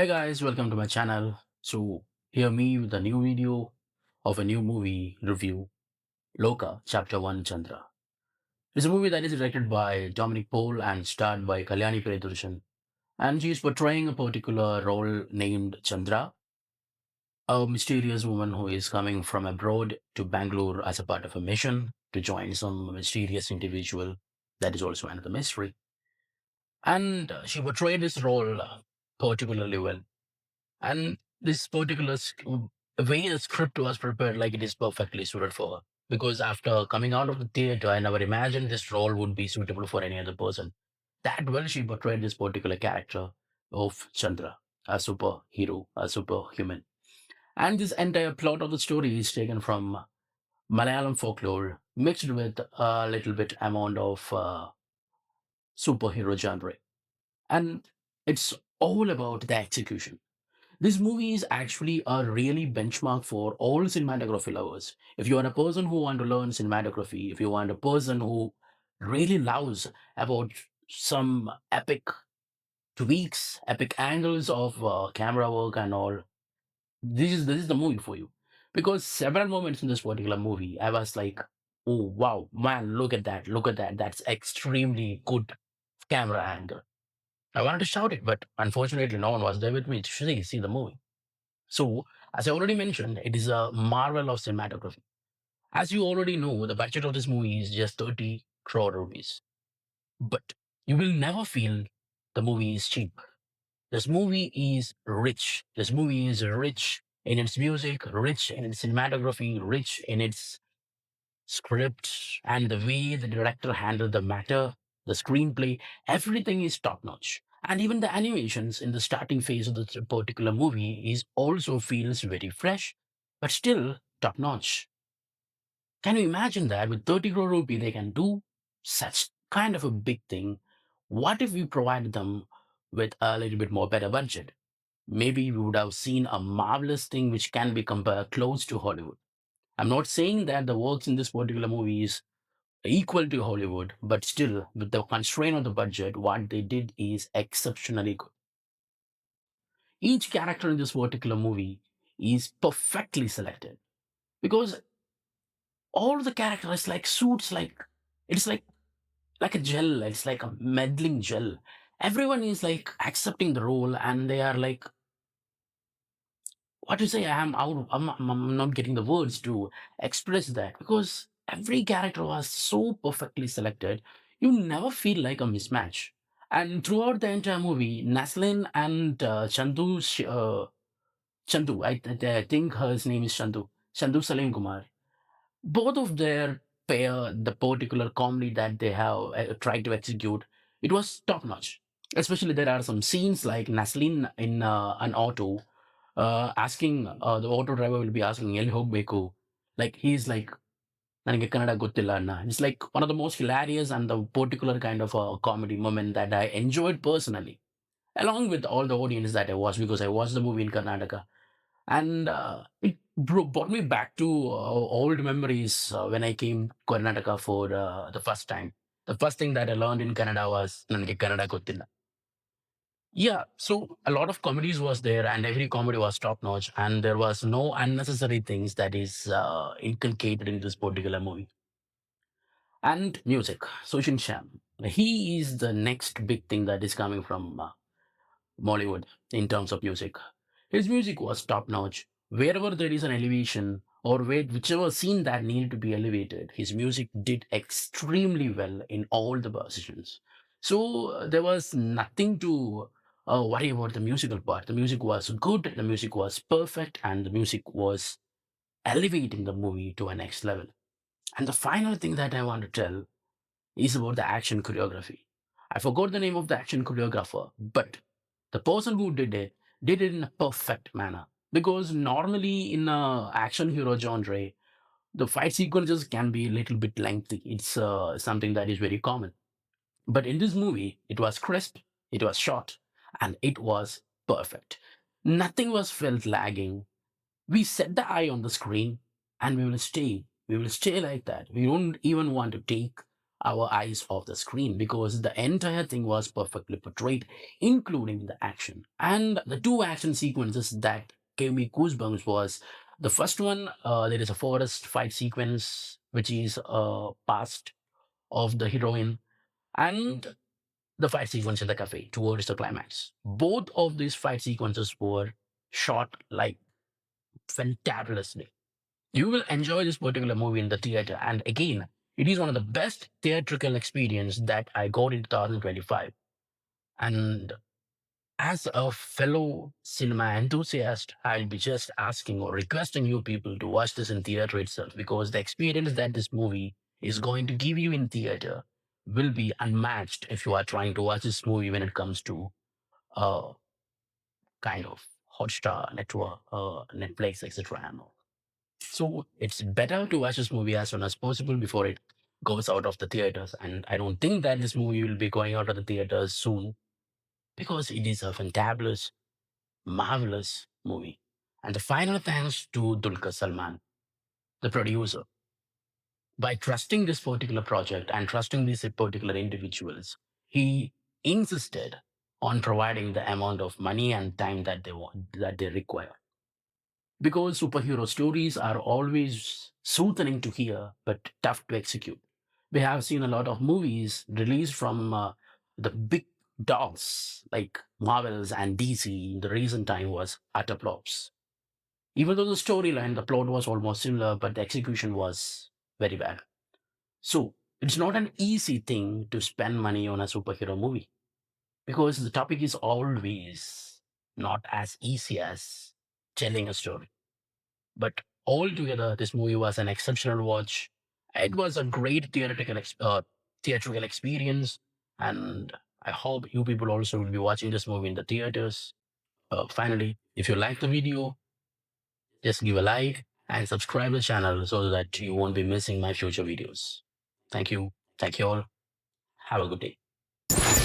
Hey guys, welcome to my channel. So, hear me with a new video of a new movie review, Lokah, Chapter 1 Chandra. It's a movie that is directed by Dominic Pohl and starred by Kalyani Priyadarshan. And she is portraying a particular role named Chandra, a mysterious woman who is coming from abroad to Bangalore as a part of a mission to join some mysterious individual that is also another mystery. And she portrayed this role particularly well. And this particular way the script was prepared, like it is perfectly suited for her. Because after coming out of the theater, I never imagined this role would be suitable for any other person. That well, she portrayed this particular character of Chandra, a superhero, a superhuman. And this entire plot of the story is taken from Malayalam folklore, mixed with a little bit amount of superhero genre. And it's all about the execution. This movie is actually a really benchmark for all cinematography lovers. If you are a person who want to learn cinematography, if you want a person who really loves about some epic tweaks, epic angles of camera work and all, this is the movie for you. Because several moments in this particular movie, I was like, oh wow, man, look at that. That's extremely good camera angle. I wanted to shout it, but unfortunately, no one was there with me to see the movie. So, as I already mentioned, it is a marvel of cinematography. As you already know, the budget of this movie is just 30 crore rupees. But you will never feel the movie is cheap. This movie is rich. This movie is rich in its music, rich in its cinematography, rich in its script, and the way the director handled the matter, the screenplay, everything is top notch. And even the animations in the starting phase of the particular movie is also feels very fresh, but still top notch. Can you imagine that with 30 crore rupee they can do such kind of a big thing? What if we provided them with a little bit more better budget? Maybe we would have seen a marvelous thing which can be compared close to Hollywood. I'm not saying that the works in this particular movie is equal to Hollywood, but still, with the constraint of the budget, what they did is exceptionally good. Each character in this particular movie is perfectly selected because all the characters like suits like it's like a gel, it's like a meddling gel. Everyone is like accepting the role and they are like what to say. I'm not getting the words to express that because every character was so perfectly selected. You never feel like a mismatch. And throughout the entire movie, Naslin and Chandu, I think her name is Chandu Salim Kumar. Both of their pair, the particular comedy that they have tried to execute, it was top notch. Especially there are some scenes like Naslin in an auto asking the auto driver will be asking ಎಲ್ಲಿ ಹೋಗ್ಬೇಕು, like he's like ನನಗೆ ಕನ್ನಡ ಗೊತ್ತಿಲ್ಲ ಅಣ್ಣ. It's like one of the most hilarious and the particular kind of a comedy moment that I enjoyed personally, along with all the audience that I watched because I watched the movie in Karnataka. And it brought me back to old memories when I came to Karnataka for the first time. The first thing that I learned in Canada was ನನಗೆ ಕನ್ನಡ ಗೊತ್ತಿಲ್ಲ. Yeah, so a lot of comedies was there, and every comedy was top notch, and there was no unnecessary things that is inculcated in this particular movie. And music, Soshin Sham, he is the next big thing that is coming from Bollywood in terms of music. His music was top notch. Wherever there is an elevation or whichever scene that needed to be elevated, his music did extremely well in all the positions. So there was nothing to worry about the musical part. The music was good, the music was perfect, and the music was elevating the movie to a next level. And the final thing that I want to tell is about the action choreography. I forgot the name of the action choreographer, but the person who did it in a perfect manner. Because normally in a action hero genre, the fight sequences can be a little bit lengthy. It's something that is very common. But in this movie, it was crisp, it was short, and it was perfect. Nothing was felt lagging. We set the eye on the screen and we will stay. We will stay like that. We don't even want to take our eyes off the screen because the entire thing was perfectly portrayed, including the action. And the two action sequences that gave me goosebumps was the first one. There is a forest fight sequence, which is past of the heroine, and the fight sequence in the cafe towards the climax. Both of these fight sequences were shot like fantabulously. You will enjoy this particular movie in the theater, and again, it is one of the best theatrical experience that I got in 2025. And as a fellow cinema enthusiast, I'll be just asking or requesting you people to watch this in theater itself because the experience that this movie is going to give you in theater will be unmatched if you are trying to watch this movie when it comes to uh, kind of Hotstar network, Netflix, etc. and all. So it's better to watch this movie as soon as possible before it goes out of the theaters. And I don't think that this movie will be going out of the theaters soon because it is a fantabulous, marvelous movie. And the final thanks to Dulq Salman, the producer. By trusting this particular project and trusting these particular individuals, he insisted on providing the amount of money and time that they want, that they require. Because superhero stories are always soothing to hear but tough to execute. We have seen a lot of movies released from the big dogs like Marvels and DC in the recent time was utter flops. Even though the storyline, the plot was almost similar, but the execution was very bad. So it's not an easy thing to spend money on a superhero movie because the topic is always not as easy as telling a story. But altogether, this movie was an exceptional watch. It was a great theatrical experience, and I hope you people also will be watching this movie in the theaters. Finally, if you like the video, just give a like and subscribe the channel so that you won't be missing my future videos. Thank you. Thank you all. Have a good day.